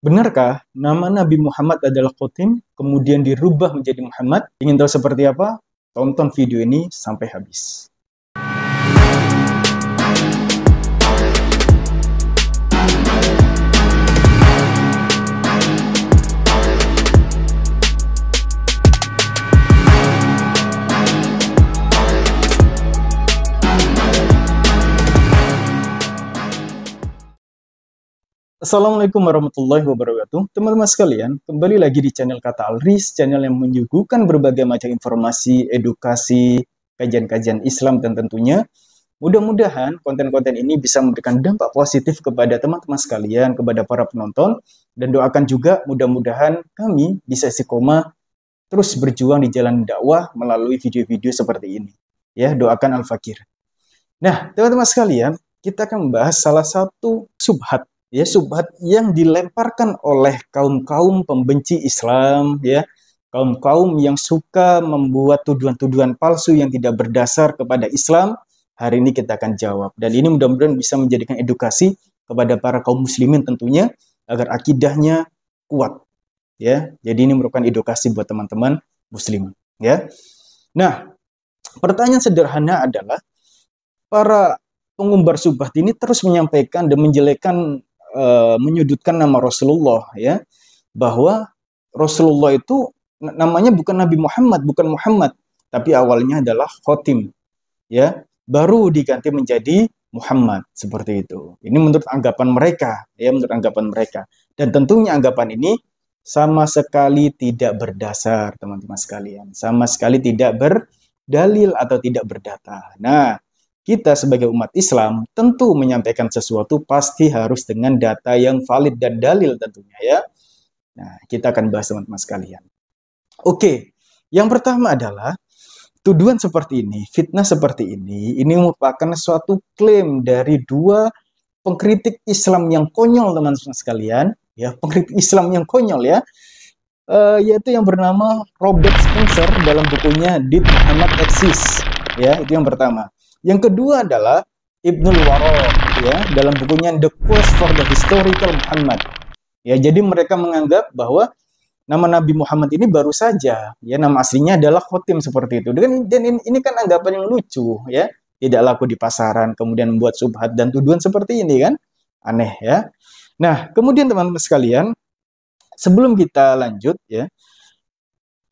Benarkah nama Nabi Muhammad adalah Khotim, kemudian dirubah menjadi Muhammad? Ingin tahu seperti apa? Tonton video ini sampai habis. Assalamualaikum warahmatullahi wabarakatuh. Teman-teman sekalian, kembali lagi di channel Kata Alris, channel yang menyuguhkan berbagai macam informasi, edukasi, kajian-kajian Islam, dan tentunya mudah-mudahan konten-konten ini bisa memberikan dampak positif kepada teman-teman sekalian, kepada para penonton, dan doakan juga mudah-mudahan kami bisa istiqomah terus berjuang di jalan dakwah melalui video-video seperti ini. Ya, doakan Al-Fakir. Nah, teman-teman sekalian, kita akan membahas salah satu subhat, ya, subhat yang dilemparkan oleh kaum-kaum pembenci Islam, ya, kaum-kaum yang suka membuat tuduhan-tuduhan palsu yang tidak berdasar kepada Islam. Hari ini kita akan jawab, dan ini mudah-mudahan bisa menjadikan edukasi kepada para kaum muslimin tentunya agar akidahnya kuat, ya. Jadi ini merupakan edukasi buat teman-teman muslim, ya. Nah, pertanyaan sederhana adalah para pengumbar subhat ini terus menyampaikan dan menjelekkan, menyudutkan nama Rasulullah, ya, bahwa Rasulullah itu namanya bukan Nabi Muhammad, bukan Muhammad, tapi awalnya adalah Khotim, ya, baru diganti menjadi Muhammad, seperti itu. Ini menurut anggapan mereka, ya, menurut anggapan mereka, dan tentunya anggapan ini sama sekali tidak berdasar, teman-teman sekalian, sama sekali tidak berdalil atau tidak berdata. Nah, kita sebagai umat Islam tentu menyampaikan sesuatu pasti harus dengan data yang valid dan dalil tentunya, ya. Nah, kita akan bahas teman-teman sekalian. Oke, yang pertama adalah tuduhan seperti ini, fitnah seperti ini merupakan suatu klaim dari dua pengkritik Islam yang konyol, teman-teman sekalian, ya, pengkritik Islam yang konyol, ya, yaitu yang bernama Robert Spencer dalam bukunya Did Muhammad Exist, ya, itu yang pertama. Yang kedua adalah Ibnul Warraq, ya, dalam bukunya The Quest for the Historical Muhammad. Ya, jadi mereka menganggap bahwa nama Nabi Muhammad ini baru saja, ya, nama aslinya adalah Khotim, seperti itu. Dan ini kan anggapan yang lucu, ya, tidak laku di pasaran, kemudian membuat subhat dan tuduhan seperti ini, kan aneh, ya. Nah, kemudian teman-teman sekalian, sebelum kita lanjut, ya,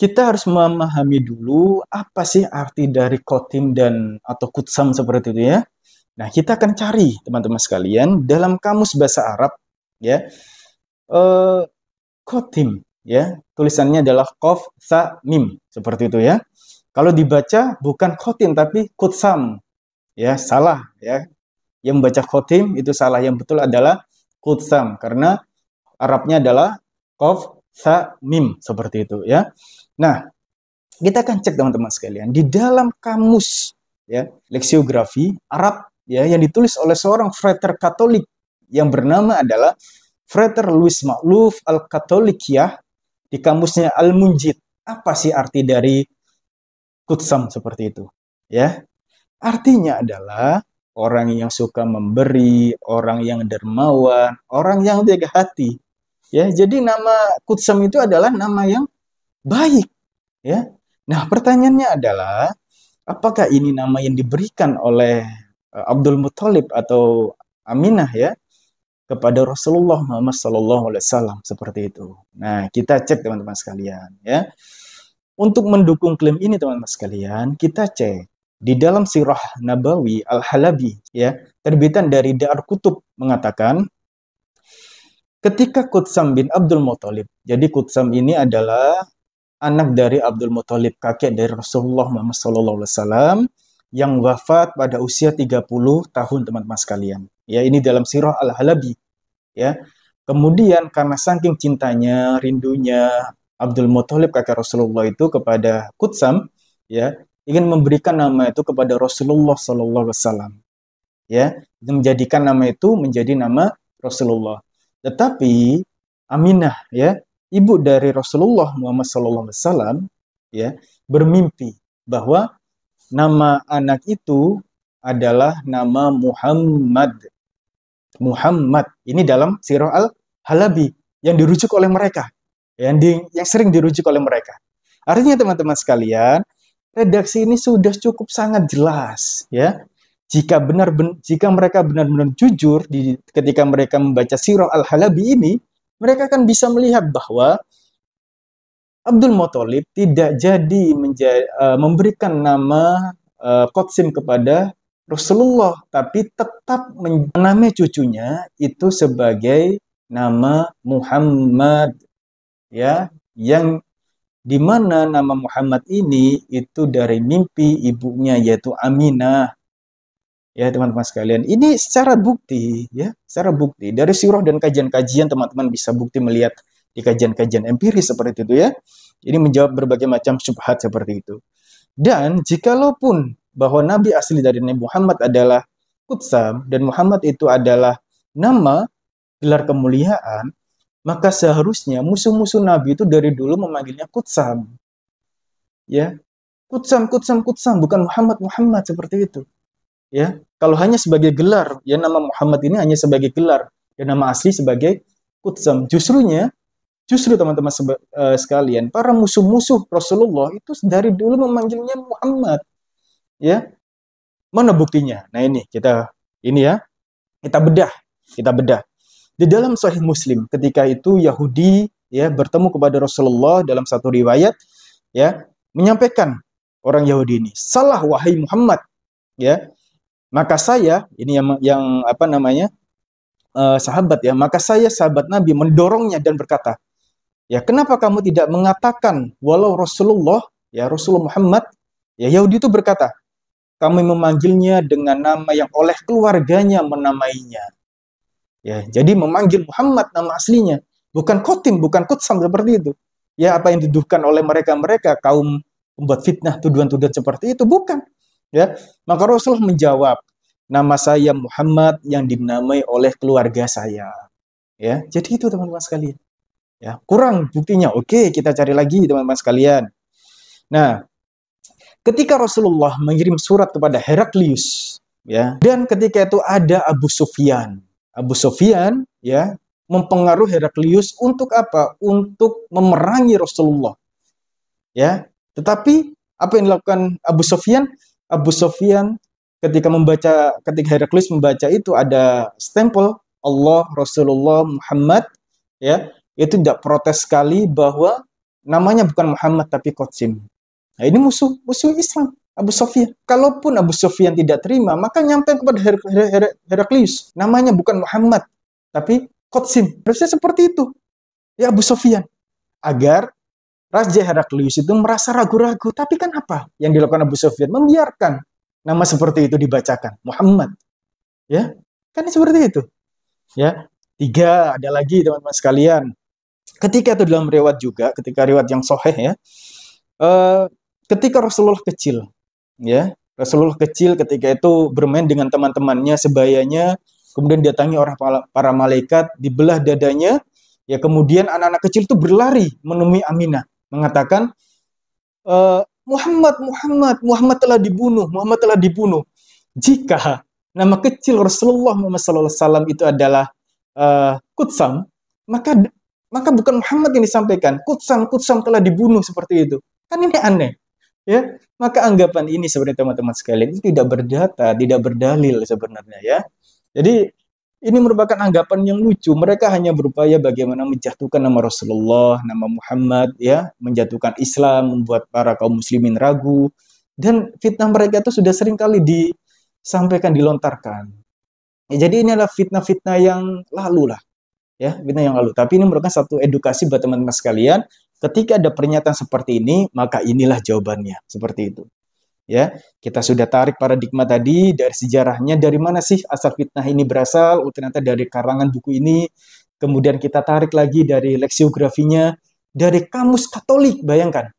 kita harus memahami dulu apa sih arti dari Khotim dan atau Kutsam seperti itu, ya. Nah, kita akan cari teman-teman sekalian dalam kamus bahasa Arab, ya. Khotim, ya, tulisannya adalah Qaf Tha Mim, seperti itu, ya. Kalau dibaca bukan Khotim tapi Kutsam, ya, salah, ya. Yang membaca Khotim itu salah, yang betul adalah Kutsam karena Arabnya adalah Qaf Tha Mim, seperti itu, ya. Nah, kita akan cek teman-teman sekalian di dalam kamus, ya, leksiografi Arab, ya, yang ditulis oleh seorang frater Katolik yang bernama adalah Frater Louis Ma'luf Al-Katolikiyah di kamusnya Al-Munjid. Apa sih arti dari Kutsam seperti itu, ya? Artinya adalah orang yang suka memberi, orang yang dermawan, orang yang jaga hati, ya. Jadi nama Kutsam itu adalah nama yang baik, ya. Nah, pertanyaannya adalah apakah ini nama yang diberikan oleh Abdul Muthalib atau Aminah, ya, kepada Rasulullah Muhammad SAW, seperti itu. Nah, kita cek teman-teman sekalian, ya. Untuk mendukung klaim ini teman-teman sekalian, kita cek di dalam Sirah Nabawi Al-Halabi, ya, terbitan dari Dar Kutub, mengatakan ketika Kutsam bin Abdul Muthalib, jadi Kutsam ini adalah anak dari Abdul Muthalib, kakek dari Rasulullah Muhammad SAW, yang wafat pada usia 30 tahun, teman-teman sekalian. Ya, ini dalam Sirah Al-Halabi, ya. Kemudian karena saking cintanya, rindunya Abdul Muthalib kakek Rasulullah itu kepada Kutsam, ya, ingin memberikan nama itu kepada Rasulullah SAW, ya, menjadikan nama itu menjadi nama Rasulullah. Tetapi Aminah, ya, ibu dari Rasulullah Muhammad SAW, ya, bermimpi bahwa nama anak itu adalah nama Muhammad. Muhammad. Ini dalam Sirah Al-Halabi. yang dirujuk oleh mereka, yang sering dirujuk oleh mereka. Artinya teman-teman sekalian, redaksi ini sudah cukup sangat jelas, ya. Jika mereka benar-benar jujur ketika mereka membaca Sirah Al-Halabi ini, mereka akan bisa melihat bahwa Abdul Muthalib tidak jadi memberikan nama Qasim kepada Rasulullah, tapi tetap menamai cucunya itu sebagai nama Muhammad, ya, yang di mana nama Muhammad ini itu dari mimpi ibunya yaitu Aminah. Ya teman-teman sekalian, ini secara bukti, ya, secara bukti dari sirah dan kajian-kajian teman-teman bisa bukti melihat di kajian-kajian empiris seperti itu, ya. Ini menjawab berbagai macam syubhat seperti itu. Dan jikalaupun bahwa Nabi asli dari Nabi Muhammad adalah Qutsam dan Muhammad itu adalah nama gelar kemuliaan, maka seharusnya musuh-musuh Nabi itu dari dulu memanggilnya Qutsam. Ya, Qutsam, Qutsam, Qutsam, bukan Muhammad, Muhammad seperti itu. Ya, kalau hanya sebagai gelar, ya nama Muhammad ini hanya sebagai gelar dan nama asli sebagai Qutsam. Justru teman-teman sekalian, para musuh-musuh Rasulullah itu dari dulu memanggilnya Muhammad. Ya, mana buktinya? Nah kita bedah. Di dalam Sahih Muslim, ketika itu Yahudi ya bertemu kepada Rasulullah dalam satu riwayat, ya, menyampaikan orang Yahudi ini, salah wahai Muhammad, ya. Maka saya, ini yang apa namanya, sahabat, ya, maka saya sahabat Nabi mendorongnya dan berkata, ya kenapa kamu tidak mengatakan walau Rasulullah, ya Rasulullah Muhammad, ya Yahudi itu berkata, kami memanggilnya dengan nama yang oleh keluarganya menamainya. Ya, jadi memanggil Muhammad nama aslinya, bukan Khotim, bukan Qutsam seperti itu. Ya, apa yang dituduhkan oleh mereka kaum membuat fitnah, tuduhan-tuduhan seperti itu, bukan. Ya, maka Rasul menjawab, nama saya Muhammad yang dinamai oleh keluarga saya. Ya, jadi itu teman-teman sekalian. Ya, kurang buktinya. Oke, kita cari lagi teman-teman sekalian. Nah, ketika Rasulullah mengirim surat kepada Heraklius, ya, dan ketika itu ada Abu Sufyan. Abu Sufyan, ya, mempengaruhi Heraklius untuk apa? Untuk memerangi Rasulullah. Ya, tetapi apa yang dilakukan Abu Sufyan? Abu Sufyan ketika Heraklius membaca itu ada stempel Allah, Rasulullah, Muhammad, ya, itu tidak protes sekali bahwa namanya bukan Muhammad tapi Qasim. Nah, ini musuh Islam, Abu Sufyan. Kalaupun Abu Sufyan tidak terima, maka nyampe kepada Heraklius, namanya bukan Muhammad tapi Qasim. Harusnya seperti itu. Ya Abu Sufyan, agar Raja Heraklius itu merasa ragu-ragu. Tapi kan apa yang dilakukan Abu Sufyan? Membiarkan nama seperti itu dibacakan, Muhammad. Ya, kan seperti itu. Ya, 3, ada lagi teman-teman sekalian. Ketika itu dalam riwayat juga, ketika riwayat yang sahih, ya, ketika Rasulullah kecil, ya, Rasulullah kecil ketika itu bermain dengan teman-temannya sebayanya, kemudian datangi para malaikat, dibelah dadanya, ya, kemudian anak-anak kecil itu berlari menemui Aminah, mengatakan, Muhammad telah dibunuh. Jika nama kecil Rasulullah Muhammad SAW itu adalah Qutsam, maka bukan Muhammad yang disampaikan, Qutsam telah dibunuh seperti itu. Kan ini aneh, ya. Maka anggapan ini sebenarnya teman-teman sekalian itu tidak berdata, tidak berdalil sebenarnya, ya. Jadi ini merupakan anggapan yang lucu. Mereka hanya berupaya bagaimana menjatuhkan nama Rasulullah, nama Muhammad, ya, menjatuhkan Islam, membuat para kaum muslimin ragu. Dan fitnah mereka itu sudah sering kali disampaikan, dilontarkan. Ya, jadi ini adalah fitnah-fitnah yang lalu lah, ya, fitnah yang lalu. Tapi ini merupakan satu edukasi buat teman-teman sekalian. Ketika ada pernyataan seperti ini, maka inilah jawabannya, seperti itu. Ya, kita sudah tarik paradigma tadi dari sejarahnya, dari mana sih asal fitnah ini berasal? Oh, ternyata dari karangan buku ini. Kemudian kita tarik lagi dari leksiografinya, dari kamus Katolik, bayangkan,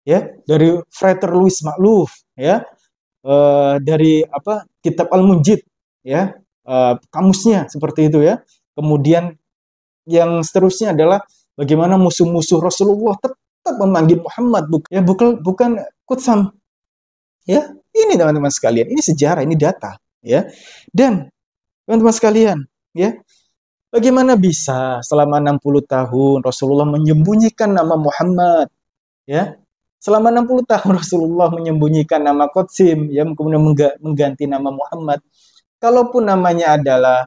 ya, dari Frater Louis Makluf, ya, dari apa kitab Al-Munjid, ya, kamusnya seperti itu, ya. Kemudian yang seterusnya adalah bagaimana musuh-musuh Rasulullah tetap memanggil Muhammad, bukan Qutsam. Ya, ini teman-teman sekalian, ini sejarah, ini data, ya. Dan teman-teman sekalian, ya, Bagaimana bisa selama 60 tahun Rasulullah menyembunyikan nama Muhammad, ya? Selama 60 tahun Rasulullah menyembunyikan nama Qasim, ya, kemudian mengganti nama Muhammad. Kalaupun namanya adalah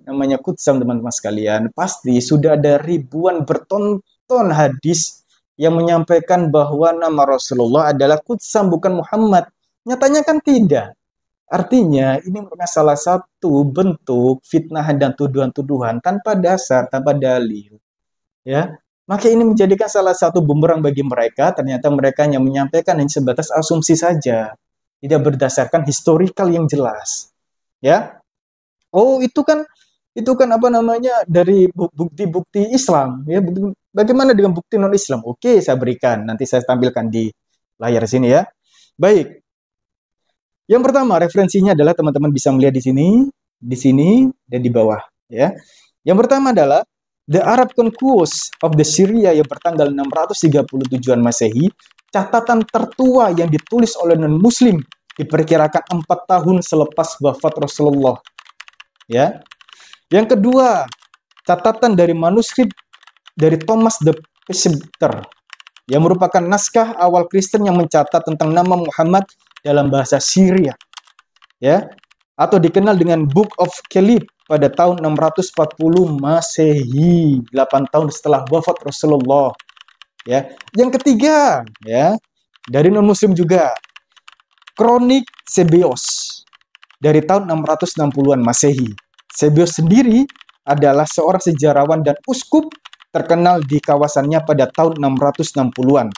namanya Kutsam teman-teman sekalian, pasti sudah ada ribuan bertonton hadis yang menyampaikan bahwa nama Rasulullah adalah Kutsam bukan Muhammad. Nyatanya kan tidak. Artinya ini merupakan salah satu bentuk fitnah dan tuduhan-tuduhan tanpa dasar, tanpa dalil. Ya, maka ini menjadikan salah satu bumerang bagi mereka. Ternyata mereka hanya menyampaikan hanya sebatas asumsi saja, tidak berdasarkan historikal yang jelas. Ya, oh itu kan apa namanya dari bukti-bukti Islam. Ya, bagaimana dengan bukti non Islam? Oke, saya berikan. Nanti saya tampilkan di layar sini ya. Baik. Yang pertama, referensinya adalah teman-teman bisa melihat di sini, dan di bawah. Ya. Yang pertama adalah The Arab Conquest of the Syria yang bertanggal 637-an Masehi, catatan tertua yang ditulis oleh non-Muslim, diperkirakan 4 tahun selepas wafat Rasulullah. Ya. Yang kedua, catatan dari manuskrip dari Thomas the Preceptor, yang merupakan naskah awal Kristen yang mencatat tentang nama Muhammad dalam bahasa Syria, ya, atau dikenal dengan Book of Caleb pada tahun 640 Masehi, 8 tahun setelah wafat Rasulullah. Ya, yang ketiga, ya, dari non-Muslim juga, Kronik Sebeos dari tahun 660-an Masehi. Sebeos sendiri adalah seorang sejarawan dan uskup terkenal di kawasannya pada tahun 660-an.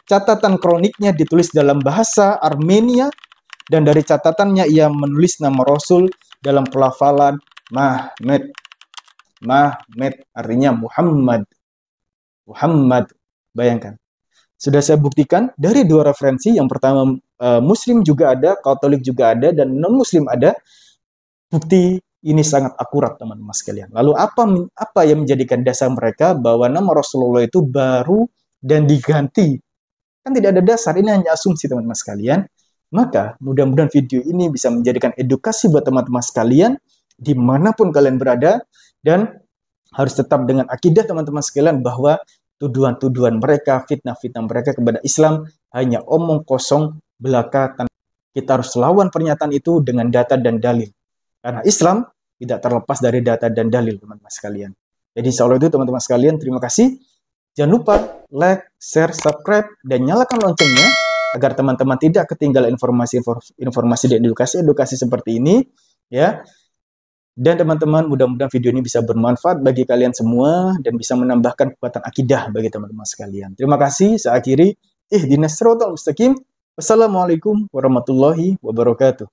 Catatan kroniknya ditulis dalam bahasa Armenia, dan dari catatannya ia menulis nama Rasul dalam pelafalan Mahmed. Mahmed artinya Muhammad. Muhammad, bayangkan. Sudah saya buktikan dari dua referensi. Yang pertama, Muslim juga ada, Katolik juga ada, dan non-Muslim ada. Bukti ini sangat akurat, teman-teman sekalian. Lalu apa yang menjadikan dasar mereka bahwa nama Rasulullah itu baru dan diganti? Kan tidak ada dasar, ini hanya asumsi teman-teman sekalian. Maka mudah-mudahan video ini bisa menjadikan edukasi buat teman-teman sekalian dimanapun kalian berada, dan harus tetap dengan akidah teman-teman sekalian bahwa tuduhan-tuduhan mereka, fitnah-fitnah mereka kepada Islam hanya omong kosong belaka. Kita harus lawan pernyataan itu dengan data dan dalil. Karena Islam tidak terlepas dari data dan dalil, teman-teman sekalian. Jadi insya Allah itu teman-teman sekalian, terima kasih. Jangan lupa like, share, subscribe, dan nyalakan loncengnya agar teman-teman tidak ketinggalan informasi dan edukasi seperti ini, ya. Dan teman-teman, mudah-mudahan video ini bisa bermanfaat bagi kalian semua dan bisa menambahkan kekuatan akidah bagi teman-teman sekalian. Terima kasih. Saya akhiri. Ihdinas siratal mustaqim. Wassalamualaikum warahmatullahi wabarakatuh.